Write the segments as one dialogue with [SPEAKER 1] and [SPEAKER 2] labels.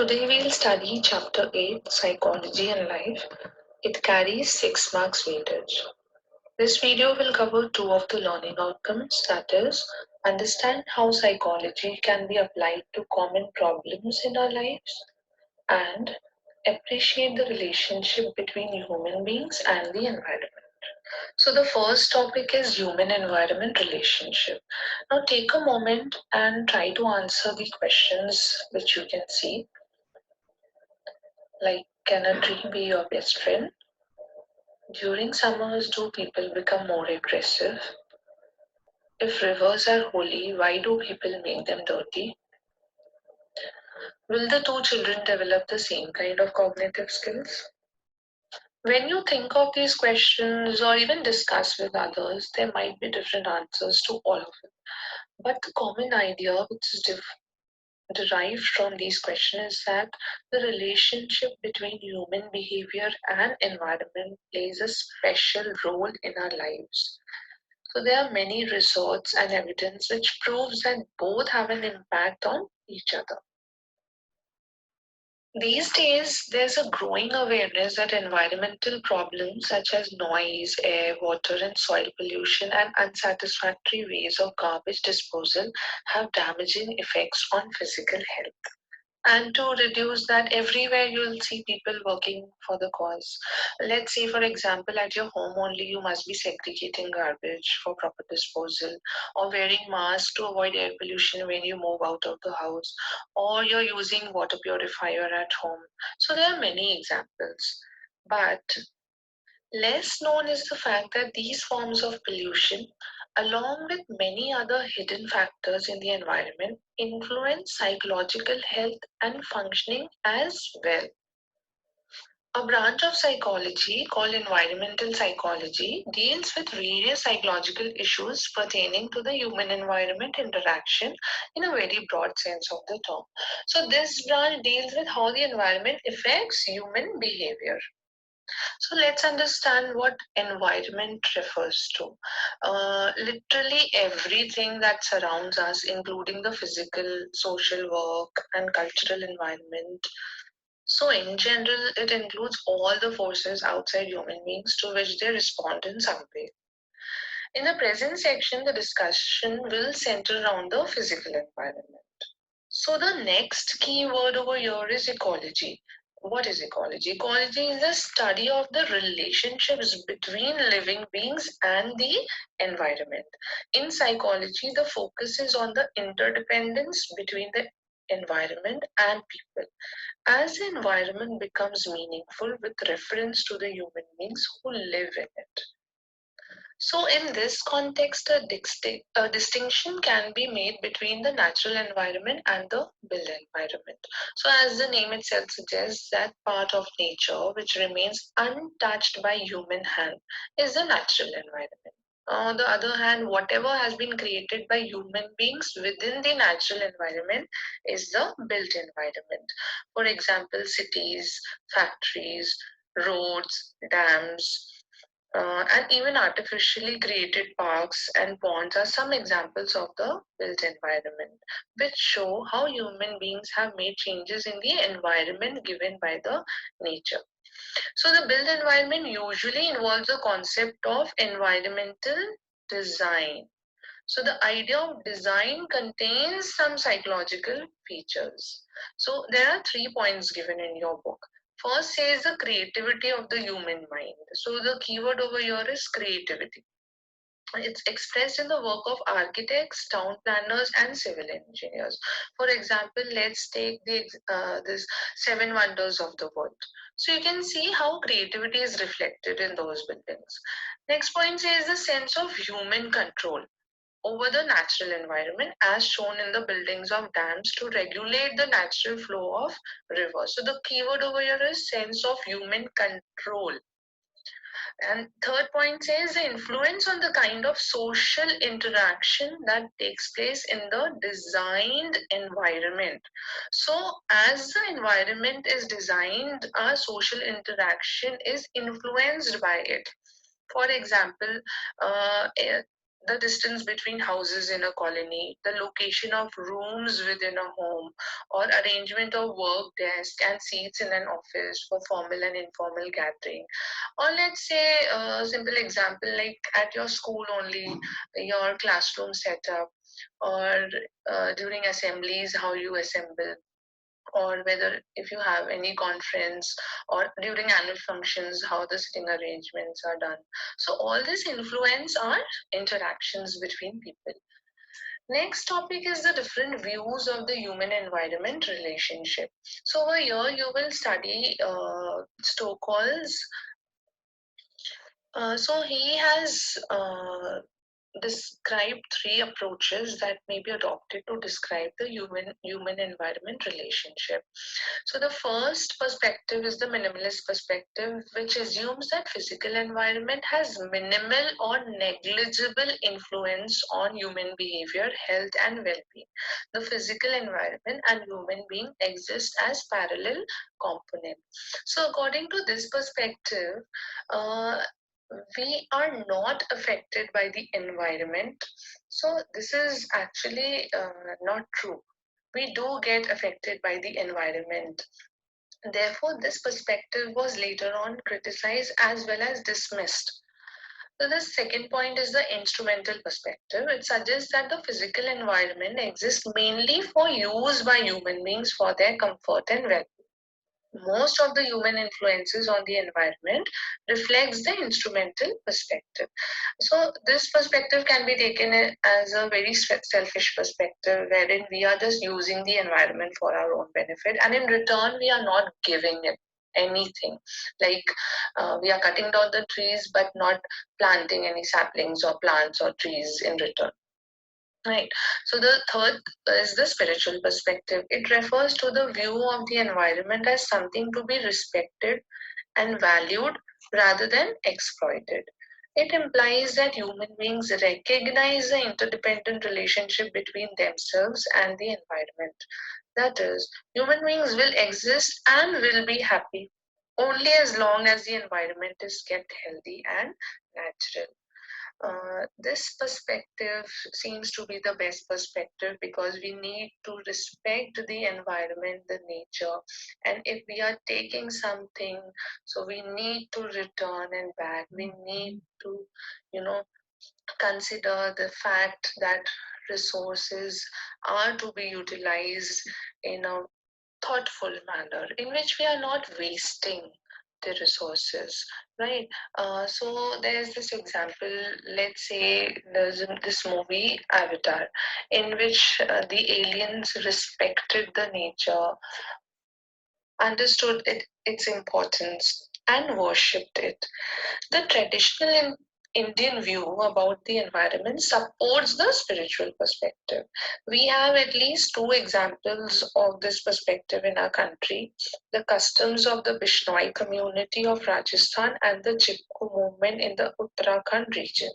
[SPEAKER 1] Today we'll study Chapter 8, Psychology and Life. It carries 6 marks weightage. This video will cover two of the learning outcomes, that is, understand how psychology can be applied to common problems in our lives and appreciate the relationship between human beings and the environment. So the first topic is human-environment relationship. Now take a moment and try to answer the questions which you can see. Like, can a tree be your best friend? During summers, do people become more aggressive? If rivers are holy, why do people make them dirty? Will the two children develop the same kind of cognitive skills? When you think of these questions or even discuss with others, there might be different answers to all of it. But the common idea which is derived from these questions is that the relationship between human behavior and environment plays a special role in our lives. So there are many research and evidence which proves that both have an impact on each other. These days, there's a growing awareness that environmental problems such as noise, air, water, and soil pollution and unsatisfactory ways of garbage disposal have damaging effects on physical health. And to reduce that, everywhere you'll see people working for the cause. Let's say, for example, at your home only, you must be segregating garbage for proper disposal, or wearing masks to avoid air pollution when you move out of the house, or you're using water purifier at home. So there are many examples. But less known is the fact that these forms of pollution, along with many other hidden factors in the environment, influence psychological health and functioning as well. A branch of psychology called environmental psychology deals with various psychological issues pertaining to the human environment interaction in a very broad sense of the term. So, this branch deals with how the environment affects human behavior. So let's understand what environment refers to. Literally everything that surrounds us, including the physical, social work, and cultural environment. So in general, it includes all the forces outside human beings to which they respond in some way. In the present section, the discussion will center around the physical environment. So the next key word over here is ecology. What is ecology? Ecology is the study of the relationships between living beings and the environment. In psychology, the focus is on the interdependence between the environment and people. As the environment becomes meaningful with reference to the human beings who live in it. So, in this context, a distinction can be made between the natural environment and the built environment. So, as the name itself suggests, that part of nature which remains untouched by human hand is the natural environment. On the other hand, whatever has been created by human beings within the natural environment is the built environment. For example, cities, factories, roads, dams, and even artificially created parks and ponds are some examples of the built environment, which show how human beings have made changes in the environment given by the nature. So, the built environment usually involves the concept of environmental design. So, the idea of design contains some psychological features. So, there are 3 points given in your book. First says the creativity of the human mind. So the keyword over here is creativity. It's expressed in the work of architects, town planners, and civil engineers. For example, let's take this seven wonders of the world. So you can see how creativity is reflected in those buildings. Next point says the sense of human control over the natural environment as shown in the buildings of dams to regulate the natural flow of rivers. So the keyword over here is sense of human control. And third point says the influence on the kind of social interaction that takes place in the designed environment. So as the environment is designed, our social interaction is influenced by it. For example, the distance between houses in a colony, the location of rooms within a home, or arrangement of work desk and seats in an office for formal and informal gathering. Or let's say a simple example like at your school only, your classroom setup, or during assemblies, how you assemble, or whether if you have any conference or during annual functions, how the sitting arrangements are done. So all this influence our interactions between people. Next topic is the different views of the human environment relationship. So over here you will study Stokel's. So he has described three approaches that may be adopted to describe the human environment relationship. So the first perspective is the minimalist perspective, which assumes that physical environment has minimal or negligible influence on human behavior, health, and well-being. The physical environment and human being exist as parallel components. So according to this perspective, uh, we are not affected by the environment. So this is actually not true. We do get affected by the environment. Therefore, this perspective was later on criticized as well as dismissed. So the second point is the instrumental perspective. It suggests that the physical environment exists mainly for use by human beings for their comfort and well. Most of the human influences on the environment reflects the instrumental perspective. So this perspective can be taken as a very selfish perspective, wherein we are just using the environment for our own benefit, and in return we are not giving it anything. Like we are cutting down the trees but not planting any saplings or plants or trees in return. Right. So the third is the spiritual perspective. It refers to the view of the environment as something to be respected and valued rather than exploited. It implies that human beings recognize the interdependent relationship between themselves and the environment. That is, human beings will exist and will be happy only as long as the environment is kept healthy and natural. This perspective seems to be the best perspective because we need to respect the environment, the nature, and if we are taking something, so we need to return and back. We need to, you know, consider the fact that resources are to be utilized in a thoughtful manner in which we are not wasting the resources, right? So there's this example. Let's say there's this movie Avatar, in which the aliens respected the nature, understood its importance, and worshipped it. The traditional Indian view about the environment supports the spiritual perspective. We have at least two examples of this perspective in our country: the customs of the Bishnoi community of Rajasthan and the Chipko movement in the Uttarakhand region.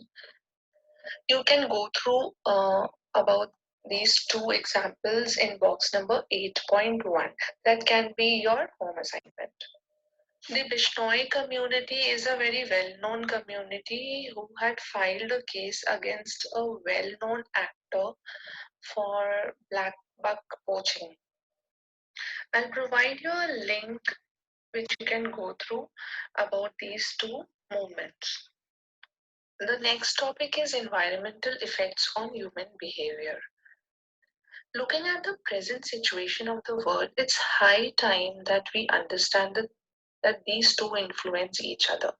[SPEAKER 1] You can go through about these two examples in box number 8.1. That can be your home assignment. The Bishnoi community is a very well known community who had filed a case against a well known actor for black buck poaching. I'll provide you a link which you can go through about these two movements. The next topic is environmental effects on human behavior. Looking at the present situation of the world, it's high time that we understand that these two influence each other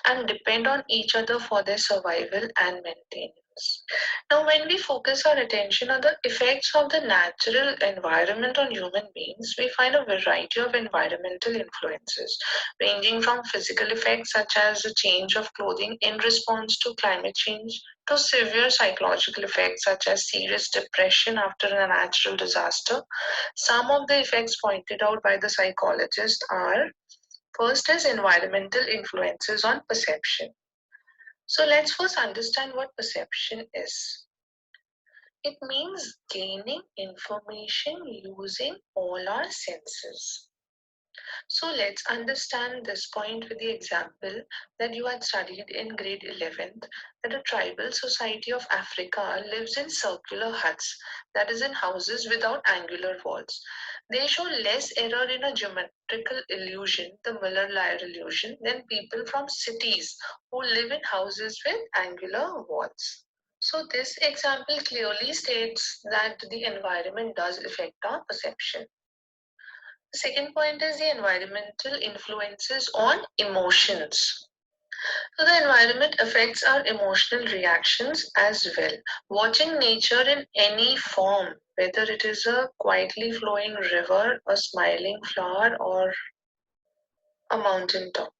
[SPEAKER 1] and depend on each other for their survival and maintenance. Now, when we focus our attention on the effects of the natural environment on human beings, we find a variety of environmental influences, ranging from physical effects such as the change of clothing in response to climate change to severe psychological effects such as serious depression after a natural disaster. Some of the effects pointed out by the psychologist are: first is environmental influences on perception. So let's first understand what perception is. It means gaining information using all our senses. So let's understand this point with the example that you had studied in grade 11th, that a tribal society of Africa lives in circular huts, that is, in houses without angular walls. They show less error in a geometrical illusion, the Miller-Lyer illusion, than people from cities who live in houses with angular walls. So this example clearly states that the environment does affect our perception. The second point is the environmental influences on emotions. So the environment affects our emotional reactions as well. Watching nature in any form, whether it is a quietly flowing river, a smiling flower, or a mountain top,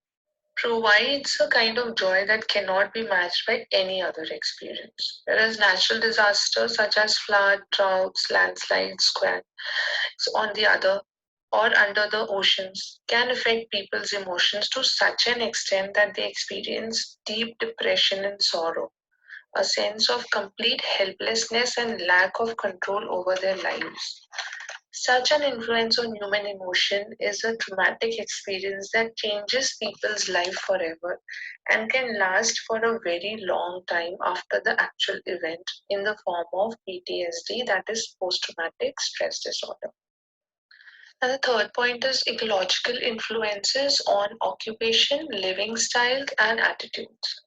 [SPEAKER 1] provides a kind of joy that cannot be matched by any other experience. Whereas natural disasters such as flood, droughts, landslides, on the other or under the oceans can affect people's emotions to such an extent that they experience deep depression and sorrow, a sense of complete helplessness and lack of control over their lives. Such an influence on human emotion is a traumatic experience that changes people's life forever and can last for a very long time after the actual event in the form of PTSD, that is post traumatic stress disorder. And the third point is ecological influences on occupation, living styles, and attitudes.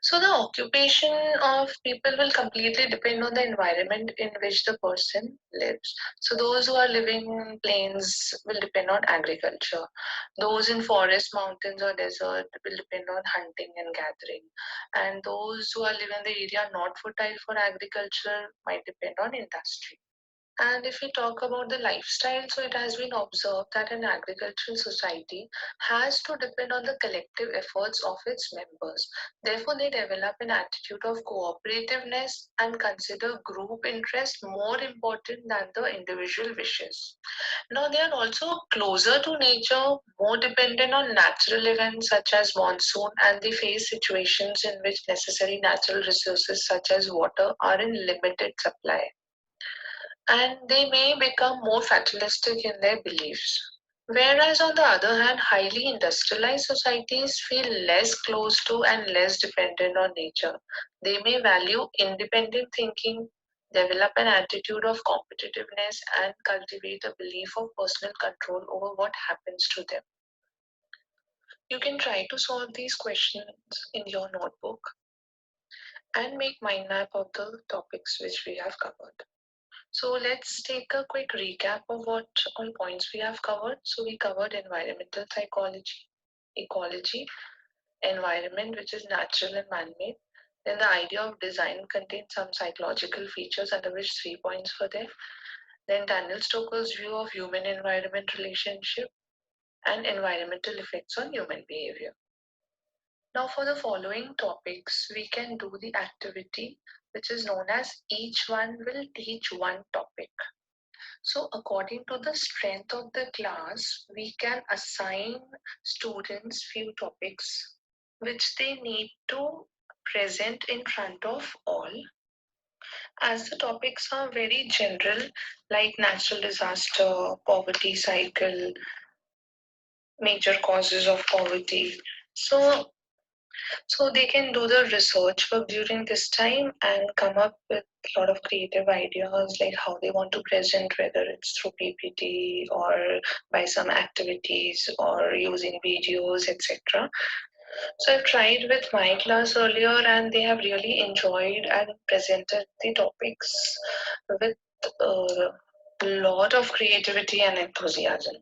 [SPEAKER 1] So, the occupation of people will completely depend on the environment in which the person lives. So, those who are living in plains will depend on agriculture. Those in forest, mountains, or desert will depend on hunting and gathering. And those who are living in the area not fertile for agriculture might depend on industry. And if we talk about the lifestyle, so it has been observed that an agricultural society has to depend on the collective efforts of its members. Therefore, they develop an attitude of cooperativeness and consider group interest more important than the individual wishes. Now, they are also closer to nature, more dependent on natural events such as monsoon, and they face situations in which necessary natural resources such as water are in limited supply, and they may become more fatalistic in their beliefs. Whereas, on the other hand, highly industrialized societies feel less close to and less dependent on nature. They may value independent thinking, develop an attitude of competitiveness, and cultivate a belief of personal control over what happens to them. You can try to solve these questions in your notebook and make mind map of the topics which we have covered. So let's take a quick recap of what all points we have covered. So we covered environmental psychology, ecology, environment, which is natural and man-made. Then the idea of design contains some psychological features, under which 3 points were there. Then Daniel Stoker's view of human environment relationship and environmental effects on human behavior. Now for the following topics, we can do the activity which is known as each one will teach one topic. So, according to the strength of the class, we can assign students few topics which they need to present in front of all. As the topics are very general, like natural disaster, poverty cycle, major causes of poverty. So, so they can do the research work during this time and come up with a lot of creative ideas like how they want to present, whether it's through PPT or by some activities or using videos, etc. So I've tried with my class earlier and they have really enjoyed and presented the topics with a lot of creativity and enthusiasm.